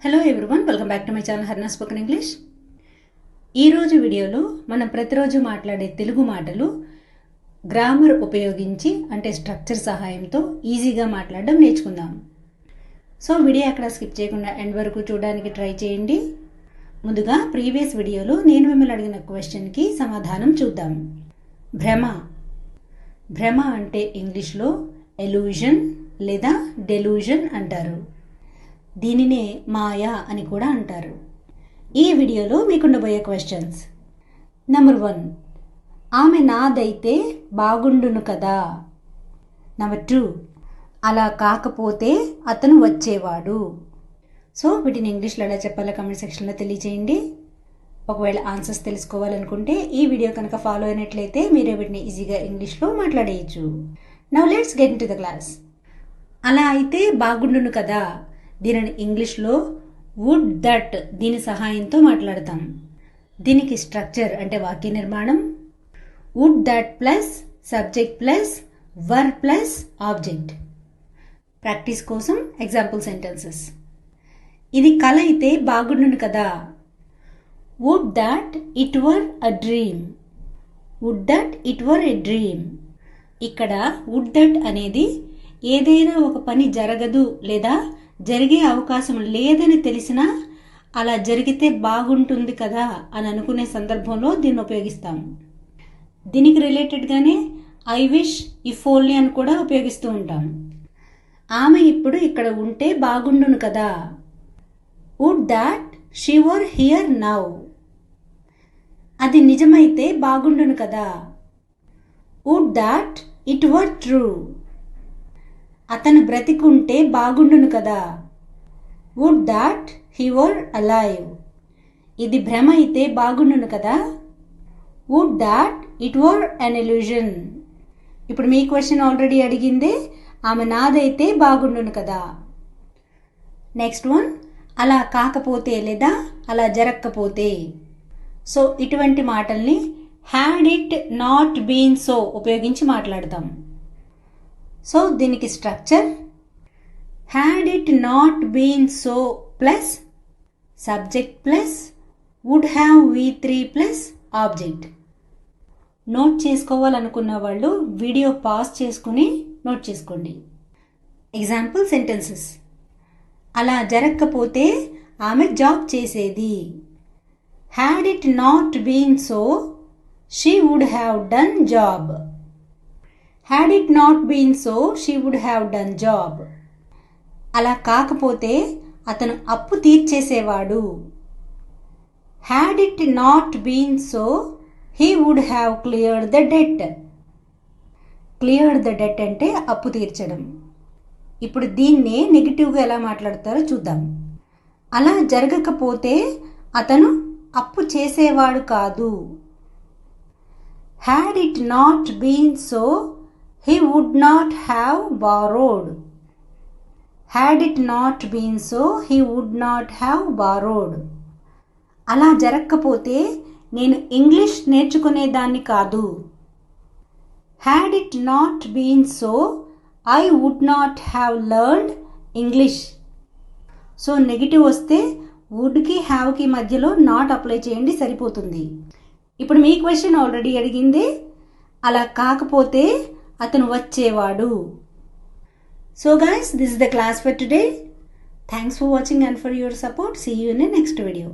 Hello everyone, welcome back to my channel Harna spoken English. ఈరోజు వీడియోలో మనం ప్రతిరోజు మాట్లాడే తెలుగు మాటలు గ్రామర్ ఉపయోగించి అంటే స్ట్రక్చర్ సహాయంతో ఈజీగా మాట్లాడడం నేర్చుకుందాం. సో వీడియో అక్కడ స్కిప్ చేయకుండా ఎండ్ వరకు చూడడానికి ట్రై చేయండి. ముందుగా ప్రీవియస్ వీడియోలో నేను మిమ్మల్ని అడిగిన క్వశ్చన్కి సమాధానం చూద్దాం. భ్రమ అంటే ఇంగ్లీష్లో ఎలూజన్ లేదా డెలూజన్ అంటారు. దీనినే మాయా అని కూడా అంటారు. ఈ వీడియోలో మీకుండబోయే క్వశ్చన్స్. నెంబర్ 1, ఆమె నాదైతే బాగుండును కదా. నెంబర్ 2, అలా కాకపోతే అతను వచ్చేవాడు. సో వీటిని ఇంగ్లీష్లో ఎలా చెప్పాలో కామెంట్ సెక్షన్లో తెలియచేయండి. ఒకవేళ ఆన్సర్స్ తెలుసుకోవాలనుకుంటే ఈ వీడియో కనుక ఫాలో అయినట్లయితే మీరే వీటిని ఈజీగా ఇంగ్లీష్లో మాట్లాడేయచ్చు. Now let's get into the class. అలా అయితే బాగుండును కదా, దీనిని ఇంగ్లీష్లో వుడ్ దట్ దీని సహాయంతో మాట్లాడతాం. దీనికి స్ట్రక్చర్ అంటే వాక్య నిర్మాణం would that plus subject plus were plus object. Practice కోసం ఎగ్జాంపుల్ సెంటెన్సెస్. ఇది కల అయితే బాగుండును కదా. Would that it were a dream. Would that it were a dream. ఇక్కడ వుడ్ దట్ అనేది ఏదైనా ఒక పని జరగదు లేదా జరిగే అవకాశం లేదని తెలిసినా అలా జరిగితే బాగుంటుంది కదా అని అనుకునే సందర్భంలో దీన్ని ఉపయోగిస్తాం. దీనికి రిలేటెడ్గానే ఐ విష్, ఇఫ్ ఓన్లీ అని కూడా ఉపయోగిస్తూ ఉంటాం. ఆమె ఇప్పుడు ఇక్కడ ఉంటే బాగుండును కదా. Would that she were here now. అది నిజమైతే బాగుండును కదా. Would that it were true. అతను బ్రతికుంటే బాగుండును కదా. Would that he were alive. ఇది భ్రమ అయితే బాగుండును కదా. Would that it were an illusion. ఇప్పుడు మీ క్వశ్చన్ ఆల్రెడీ అడిగిందే, ఆమె నాదైతే బాగుండును కదా. నెక్స్ట్ వన్, అలా కాకపోతే లేదా అలా జరగకపోతే. సో ఇటువంటి మాటల్ని had it not been so ఉపయోగించి మాట్లాడతాం. సో దీనికి structure had it not been so plus subject plus would have V3 plus object. Note చేసుకోవాలనుకున్న వాళ్ళు వీడియో పాజ్ చేసుకుని నోట్ చేసుకోండి. Example sentences. అలా జరగకపోతే ఆమె జాబ్ చేసేది. Had it not been so she would have done job. Had it not been so, she would have done job. అలా కాకపోతే అతను అప్పు తీర్చేసేవాడు. Had it not been so, he would have cleared the debt. Cleared the debt అంటే అప్పు తీర్చడం. ఇప్పుడు దీన్నే నెగిటివ్గా ఎలా మాట్లాడతారో చూద్దాం. అలా జరగకపోతే అతను అప్పు చేసేవాడు కాదు. Had it not been so, he would not have borrowed. Had it not been so, he would not have borrowed. అలా జరగకపోతే నేను ఇంగ్లీష్ నేర్చుకునేదాన్ని కాదు. Had it not been so, I would not have learned English. So negative వస్తే వుడ్కి హ్యావ్కి మధ్యలో not apply చేయండి, సరిపోతుంది. ఇప్పుడు మీ క్వశ్చన్ ఆల్రెడీ అడిగింది, అలా కాకపోతే అతను వచ్చేవాడు. So guys, this is the class for today. Thanks for watching and for your support. See you in the next video.